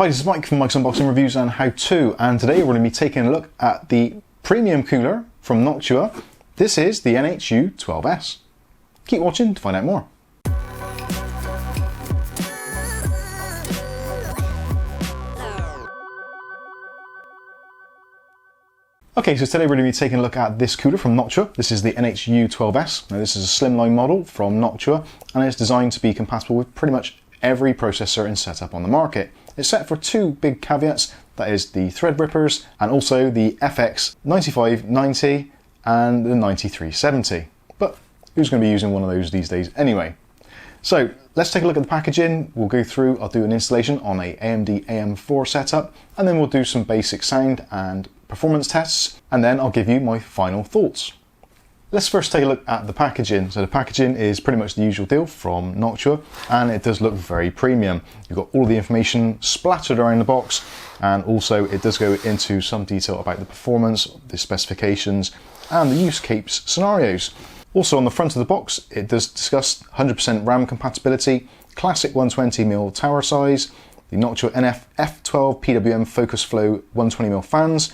Hi, this is Mike from Mike's Unboxing Reviews and How To, and today we're going to be taking a look at the premium cooler from Noctua. This is the NH U12S. Keep watching to find out more. Okay, so today we're going to be taking a look at this cooler from Noctua. This is the NH U12S. Now this is a slimline model from Noctua and it's designed to be compatible with pretty much every processor and setup on the market. It's set for two big caveats, that is the Threadrippers and also the FX 9590 and the 9370. But who's going to be using one of those these days anyway? So let's take a look at the packaging. We'll go through, I'll do an installation on a AMD AM4 setup, and then we'll do some basic sound and performance tests, and then I'll give you my final thoughts. Let's first take a look at the packaging. So the packaging is pretty much the usual deal from Noctua, and it does look very premium. You've got all the information splattered around the box, and also it does go into some detail about the performance, the specifications, and the use case scenarios. Also on the front of the box, it does discuss 100% RAM compatibility, classic 120mm tower size, the Noctua F12 PWM Focus Flow 120mm fans,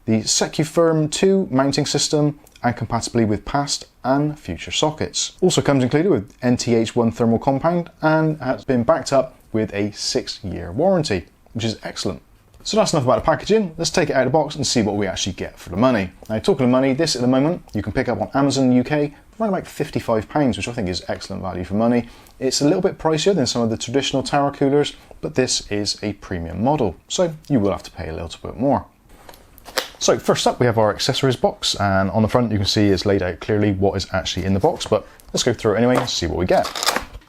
the SecuFirm 2 mounting system, and compatibility with past and future sockets. Also comes included with NTH1 thermal compound and has been backed up with a 6-year warranty, which is excellent. So that's enough about the packaging. Let's take it out of the box and see what we actually get for the money. Now, talking of money, this at the moment you can pick up on Amazon UK for around about £55, which I think is excellent value for money. It's a little bit pricier than some of the traditional tower coolers, but this is a premium model, so you will have to pay a little bit more. So first up we have our accessories box, and on the front you can see it's laid out clearly what is actually in the box, but let's go through it anyway and see what we get.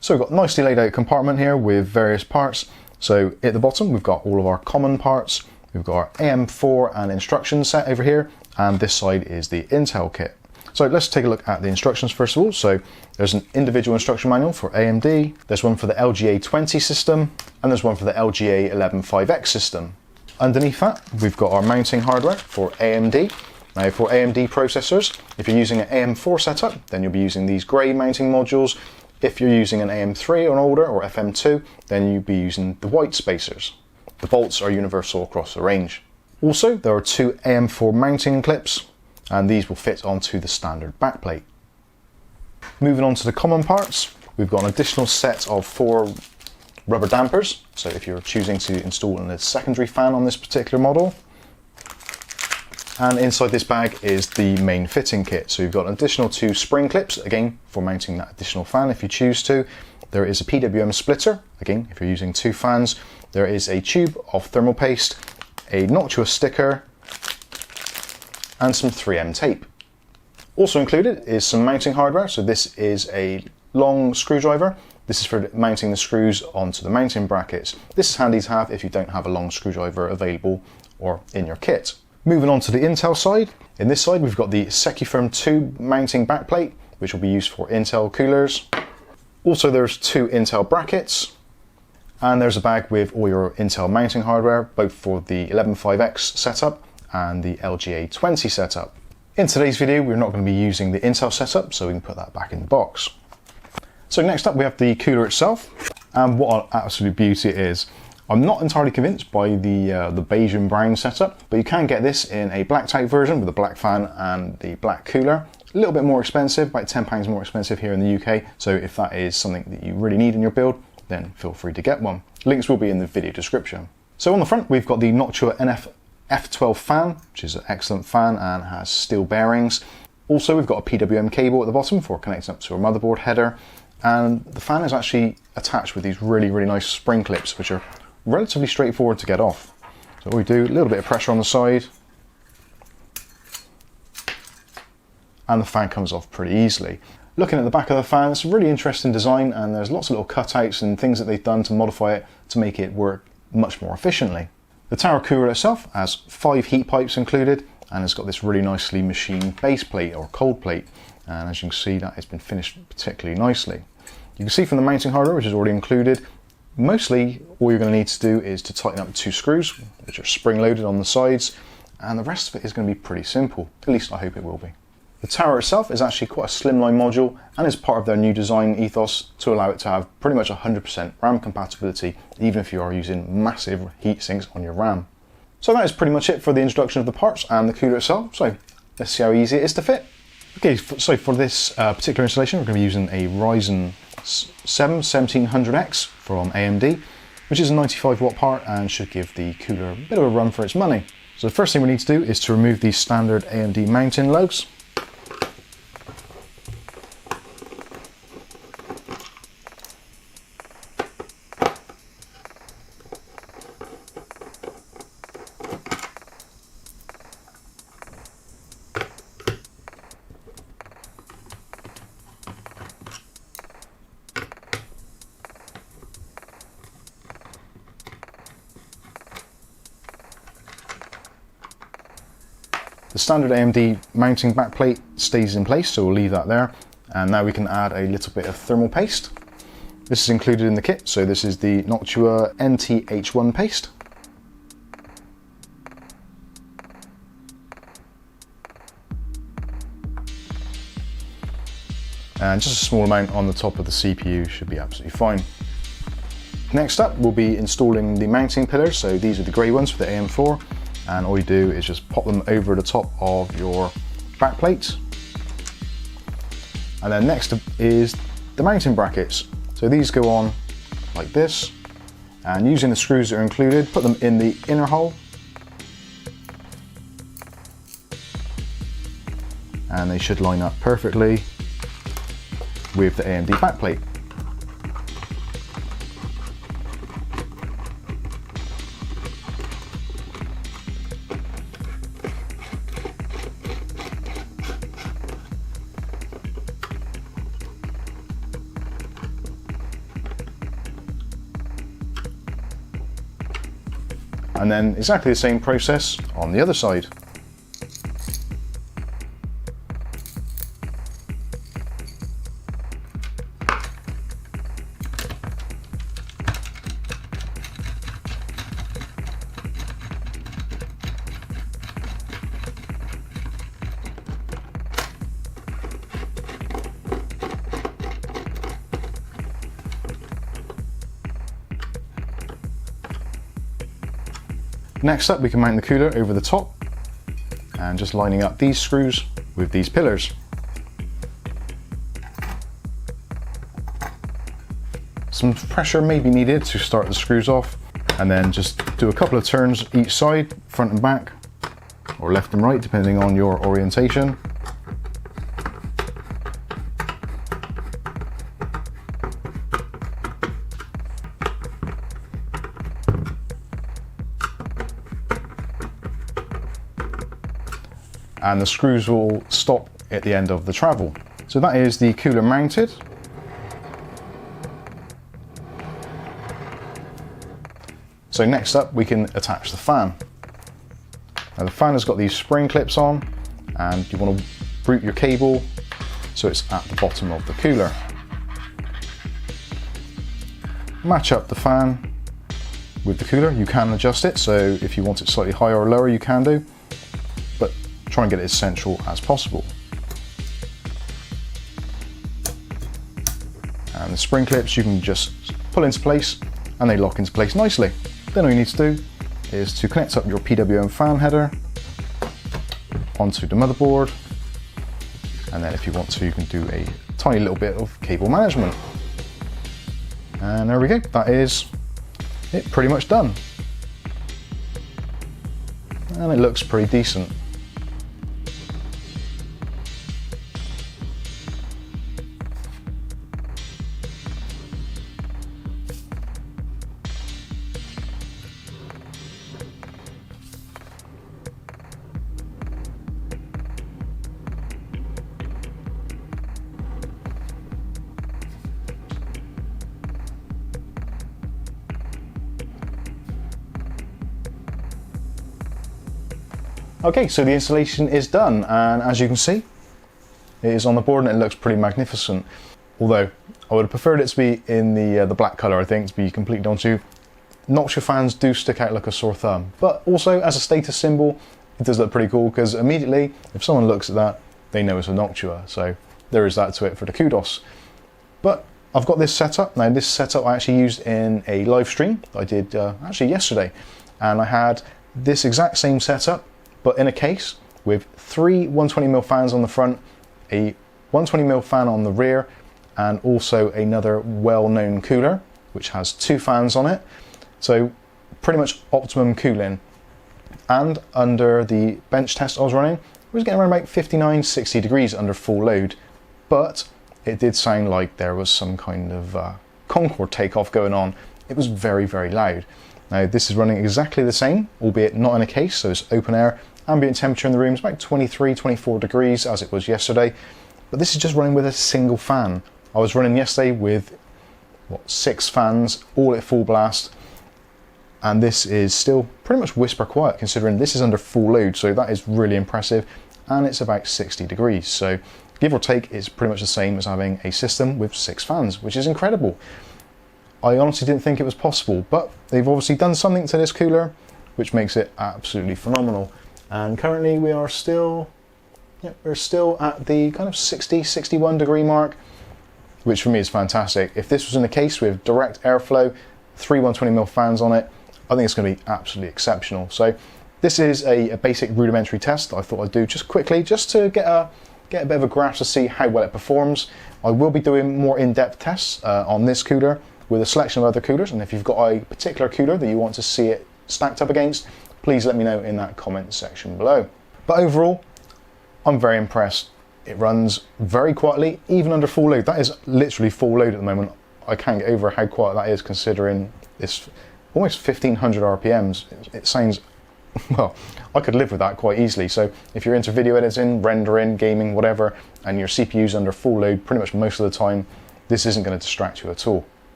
So we've got a nicely laid out compartment here with various parts. So at the bottom we've got all of our common parts, we've got our AM4 and instructions set over here, and this side is the Intel kit. So let's take a look at the instructions first of all. So there's an individual instruction manual for AMD, there's one for the LGA 20 system, and there's one for the LGA 115X system. Underneath that, we've got our mounting hardware for AMD. Now for AMD processors, if you're using an AM4 setup, then you'll be using these grey mounting modules. If you're using an AM3 or older, or FM2, then you'll be using the white spacers. The bolts are universal across the range. Also, there are two AM4 mounting clips, and these will fit onto the standard backplate. Moving on to the common parts, we've got an additional set of 4 rubber dampers, so if you're choosing to install a secondary fan on this particular model. And inside this bag is the main fitting kit. So you've got an additional 2 spring clips, again for mounting that additional fan if you choose to. There is a PWM splitter, again if you're using 2 fans. There is a tube of thermal paste, a Noctua sticker, and some 3M tape. Also included is some mounting hardware. So this is a long screwdriver. This is for mounting the screws onto the mounting brackets. This is handy to have if you don't have a long screwdriver available or in your kit. Moving on to the Intel side. In this side we've got the SecuFirm 2 mounting backplate, which will be used for Intel coolers. Also there's 2 Intel brackets, and there's a bag with all your Intel mounting hardware, both for the 115X setup and the LGA 20 setup. In today's video we're not going to be using the Intel setup, so we can put that back in the box. So next up we have the cooler itself, and what an absolute beauty it is. I'm not entirely convinced by the beige and brown setup, but you can get this in a blacked out version with a black fan and the black cooler. A little bit more expensive, about £10 more expensive here in the UK, so if that is something that you really need in your build, then feel free to get one. Links will be in the video description. So on the front we've got the Noctua F12 fan, which is an excellent fan and has steel bearings. Also we've got a PWM cable at the bottom for connecting up to a motherboard header. And the fan is actually attached with these really nice spring clips, which are relatively straightforward to get off. So what we do, a little bit of pressure on the side, and the fan comes off pretty easily. Looking at the back of the fan, it's a really interesting design, and there's lots of little cutouts and things that they've done to modify it to make it work much more efficiently. The tower cooler itself has 5 heat pipes included, and it's got this really nicely machined base plate or cold plate. And as you can see, that has been finished particularly nicely. You can see from the mounting hardware, which is already included, mostly all you're going to need to do is to tighten up 2 screws, which are spring loaded on the sides, and the rest of it is going to be pretty simple. At least I hope it will be. The tower itself is actually quite a slimline module and is part of their new design ethos to allow it to have pretty much 100% RAM compatibility, even if you are using massive heat sinks on your RAM. So that is pretty much it for the introduction of the parts and the cooler itself. So let's see how easy it is to fit. Okay, so for this particular installation, we're going to be using a Ryzen 7 1700X from AMD, which is a 95 watt part and should give the cooler a bit of a run for its money. So the first thing we need to do is to remove these standard AMD mounting lugs. The standard AMD mounting backplate stays in place, so we'll leave that there. And now we can add a little bit of thermal paste. This is included in the kit, so this is the Noctua NH paste. And just a small amount on the top of the CPU should be absolutely fine. Next up, we'll be installing the mounting pillars. So these are the grey ones for the AM4. And all you do is just pop them over the top of your backplates. And then next is the mounting brackets. So these go on like this, and using the screws that are included, put them in the inner hole. And they should line up perfectly with the AMD backplate. And then exactly the same process on the other side. Next up, we can mount the cooler over the top and just lining up these screws with these pillars. Some pressure may be needed to start the screws off, and then just do a couple of turns each side, front and back, or left and right, depending on your orientation. And the screws will stop at the end of the travel. So that is the cooler mounted. So next up, we can attach the fan. Now the fan has got these spring clips on, and you want to route your cable so it's at the bottom of the cooler. Match up the fan with the cooler. You can adjust it, so if you want it slightly higher or lower, you can do, but try and get it as central as possible. And the spring clips you can just pull into place and they lock into place nicely. Then all you need to do is to connect up your PWM fan header onto the motherboard, and then if you want to, you can do a tiny little bit of cable management. And there we go, that is it, pretty much done. And it looks pretty decent. Okay, so the installation is done, and as you can see, it is on the board and it looks pretty magnificent. Although I would have preferred it to be in the black colour, I think, to be completely honest with you. Noctua fans do stick out like a sore thumb, but also as a status symbol, it does look pretty cool, because immediately, if someone looks at that, they know it's a Noctua. So there is that to it for the kudos. But I've got this setup. Now this setup I actually used in a live stream I did actually yesterday. And I had this exact same setup, but in a case with 3 120mm fans on the front, a 120mm fan on the rear, and also another well-known cooler, which has 2 fans on it. So pretty much optimum cooling. And under the bench test I was running, it was getting around about 59, 60 degrees under full load. But it did sound like there was some kind of Concorde takeoff going on. It was very, very loud. Now this is running exactly the same, albeit not in a case, so it's open air. Ambient temperature in the room is about 23, 24 degrees as it was yesterday. But this is just running with a single fan. I was running yesterday with, 6 fans, all at full blast. And this is still pretty much whisper quiet considering this is under full load, so that is really impressive. And it's about 60 degrees, so give or take, it's pretty much the same as having a system with 6 fans, which is incredible. I honestly didn't think it was possible, but they've obviously done something to this cooler, which makes it absolutely phenomenal. And currently we are still, we're still at the kind of 60, 61 degree mark, which for me is fantastic. If this was in a case with direct airflow, 3 120mm fans on it, I think it's going to be absolutely exceptional. So this is a basic rudimentary test I thought I'd do just quickly, just to get a bit of a grasp to see how well it performs. I will be doing more in-depth tests on this cooler with a selection of other coolers, and if you've got a particular cooler that you want to see it stacked up against, please let me know in that comment section below. But overall, I'm very impressed. It runs very quietly, even under full load. That is literally full load at the moment. I can't get over how quiet that is considering it's almost 1500 RPMs. It sounds, well, I could live with that quite easily. So if you're into video editing, rendering, gaming, whatever, and your CPU's under full load pretty much most of the time, this isn't going to distract you at all.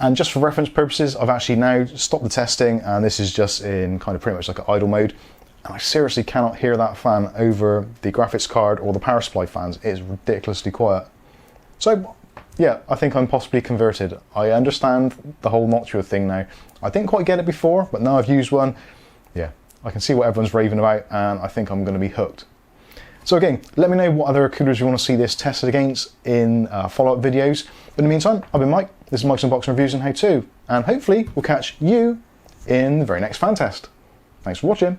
And just for reference purposes, I've actually now stopped the testing, and this is just in kind of pretty much like an idle mode. And I seriously cannot hear that fan over the graphics card or the power supply fans. It is ridiculously quiet. So yeah, I think I'm possibly converted. I understand the whole Noctua thing now. I didn't quite get it before, but now I've used one, yeah, I can see what everyone's raving about, and I think I'm going to be hooked. So again, let me know what other coolers you want to see this tested against in follow-up videos. But in the meantime, I've been Mike. This is Mike's Unboxing Reviews and How To, and hopefully we'll catch you in the very next fan test. Thanks for watching.